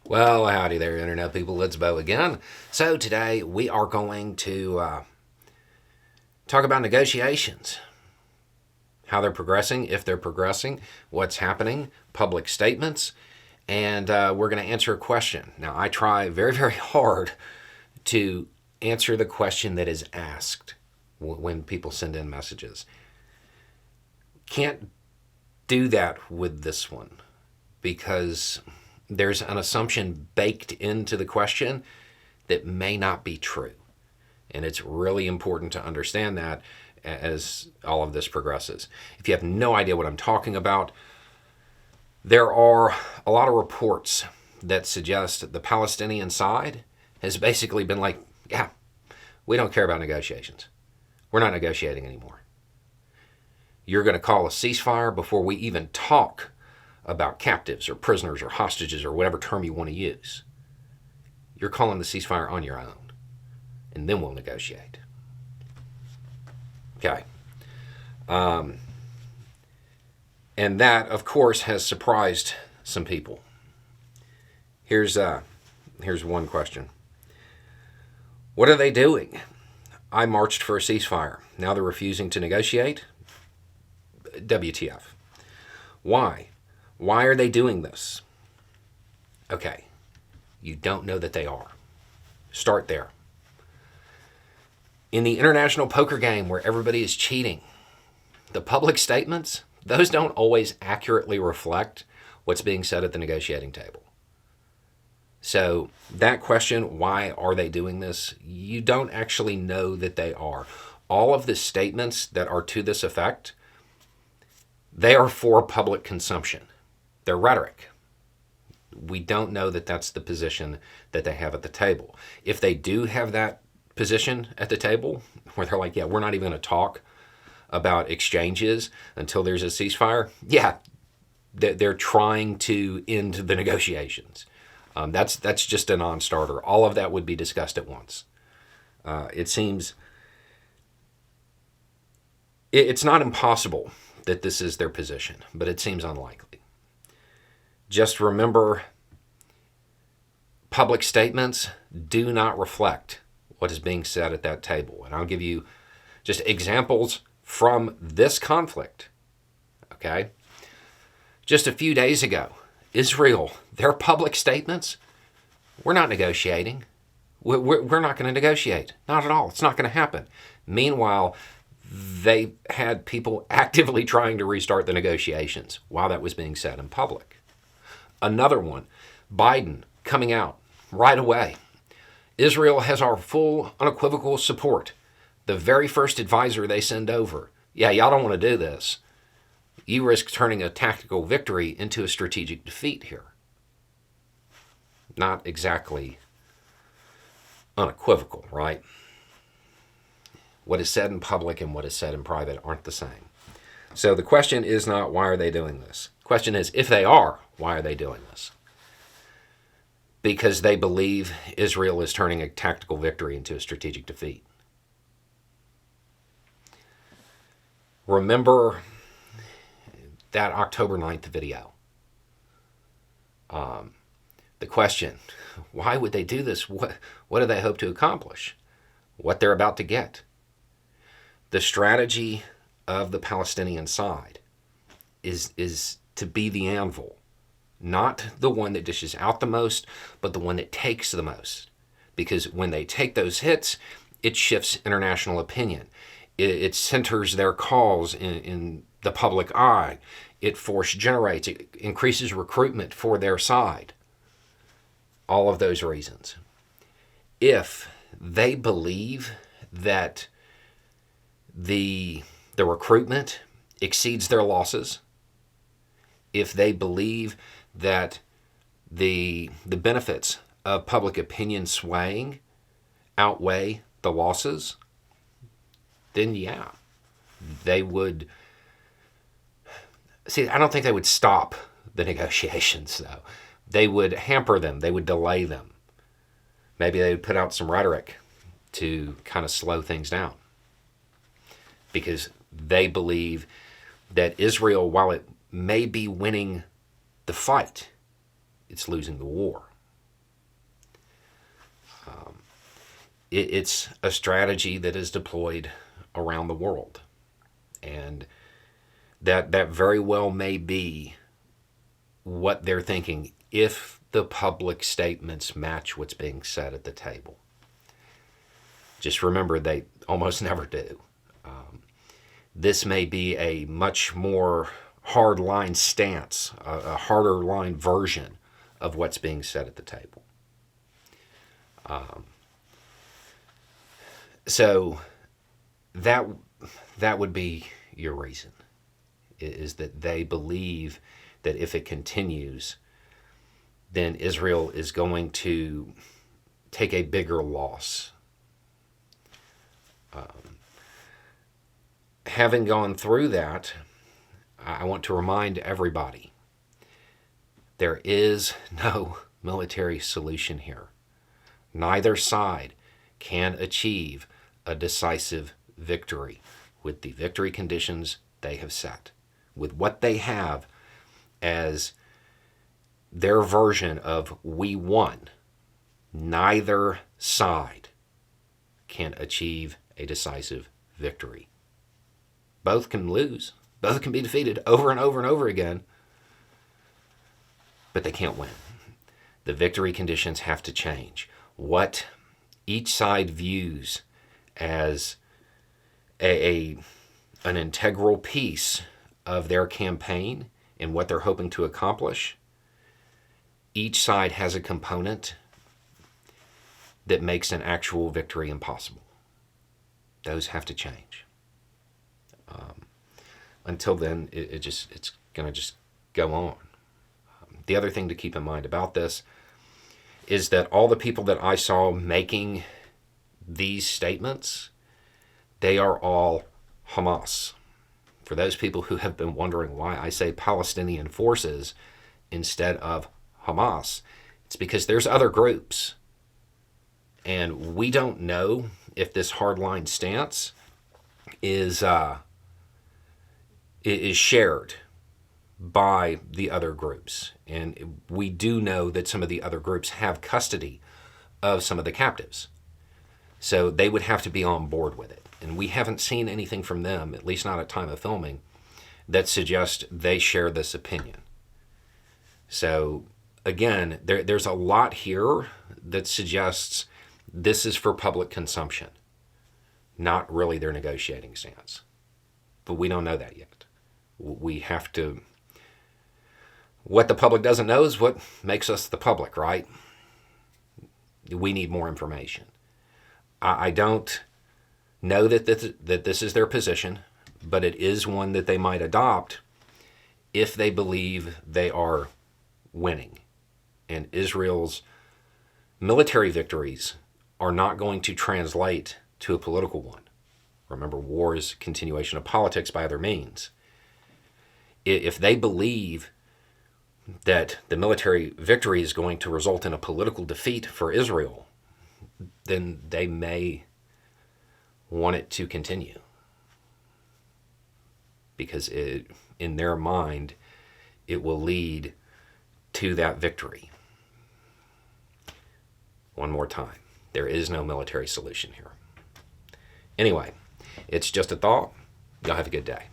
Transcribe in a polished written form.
Well, howdy there, Internet people. It's Bo again. So, today we are going to talk about negotiations, how they're progressing, if they're progressing, what's happening, public statements, and we're going to answer a question. Now, I try very, very hard to answer the question that is asked when people send in messages. Can't do that with this one because there's an assumption baked into the question that may not be true. And it's really important to understand that as all of this progresses. If you have no idea what I'm talking about, there are a lot of reports that suggest the Palestinian side has basically been like, yeah, we don't care about negotiations. We're not negotiating anymore. You're going to call a ceasefire before we even talk about captives or prisoners or hostages or whatever term you want to use. You're calling the ceasefire on your own, and then we'll negotiate. Okay. And that, of course, has surprised some people. Here's one question. What are they doing? I marched for a ceasefire. Now they're refusing to negotiate? WTF. Why? Why are they doing this? Okay, you don't know that they are. Start there. In the international poker game where everybody is cheating, the public statements, those don't always accurately reflect what's being said at the negotiating table. So that question, why are they doing this? You don't actually know that they are. All of the statements that are to this effect, they are for public consumption. They're rhetoric. We don't know that that's the position that they have at the table. If they do have that position at the table, where they're like, yeah, we're not even going to talk about exchanges until there's a ceasefire, yeah, they're trying to end the negotiations. That's just a non-starter. All of that would be discussed at once. It seems it's not impossible that this is their position, but it seems unlikely. Just remember, public statements do not reflect what is being said at that table. And I'll give you just examples from this conflict. Okay? Just a few days ago, Israel, their public statements, we're not negotiating. We're not going to negotiate. Not at all. It's not going to happen. Meanwhile, they had people actively trying to restart the negotiations while that was being said in public. Another one, Biden coming out right away. Israel has our full, unequivocal support. The very first advisor they send over. Yeah, y'all don't want to do this. You risk turning a tactical victory into a strategic defeat here. Not exactly unequivocal, right? What is said in public and what is said in private aren't the same. So the question is not, why are they doing this? The question is, if they are, why are they doing this? Because they believe Israel is turning a tactical victory into a strategic defeat. Remember that October 9th video. The question, why would they do this? What do they hope to accomplish? What they're about to get? The strategy of the Palestinian side is to be the anvil. Not the one that dishes out the most, but the one that takes the most. Because when they take those hits, it shifts international opinion. It centers their cause in the public eye. It force generates, it increases recruitment for their side. All of those reasons. If they believe that the recruitment exceeds their losses, if they believe that the benefits of public opinion swaying outweigh the losses, then yeah, they would. See, I don't think they would stop the negotiations, though. They would hamper them. They would delay them. Maybe they would put out some rhetoric to kind of slow things down. Because they believe that Israel, while it may be winning the fight, it's losing the war. It's a strategy that is deployed around the world. And that very well may be what they're thinking if the public statements match what's being said at the table. Just remember, they almost never do. This may be a much more hard line stance, a harder line version of what's being said at the table. So that would be your reason, is that they believe that if it continues, then Israel is going to take a bigger loss. Having gone through that, I want to remind everybody there is no military solution here. Neither side can achieve a decisive victory with the victory conditions they have set, with what they have as their version of "we won." Neither side can achieve a decisive victory. Both can lose. Both can be defeated over and over and over again, but they can't win. The victory conditions have to change. What each side views as an integral piece of their campaign and what they're hoping to accomplish, each side has a component that makes an actual victory impossible. Those have to change. Until then, it's going to just go on. The other thing to keep in mind about this is that all the people that I saw making these statements, they are all Hamas. For those people who have been wondering why I say Palestinian forces instead of Hamas, it's because there's other groups. And we don't know if this hardline stance is shared by the other groups. And we do know that some of the other groups have custody of some of the captives. So they would have to be on board with it. And we haven't seen anything from them, at least not at time of filming, that suggests they share this opinion. So again, there's a lot here that suggests this is for public consumption, not really their negotiating stance. But we don't know that yet. We have to... What the public doesn't know is what makes us the public, right? We need more information. I don't know that this is their position, but it is one that they might adopt if they believe they are winning. And Israel's military victories are not going to translate to a political one. Remember, war is continuation of politics by other means. If they believe that the military victory is going to result in a political defeat for Israel, then they may want it to continue. Because in their mind, it will lead to that victory. One more time, there is no military solution here. Anyway, it's just a thought. Y'all have a good day.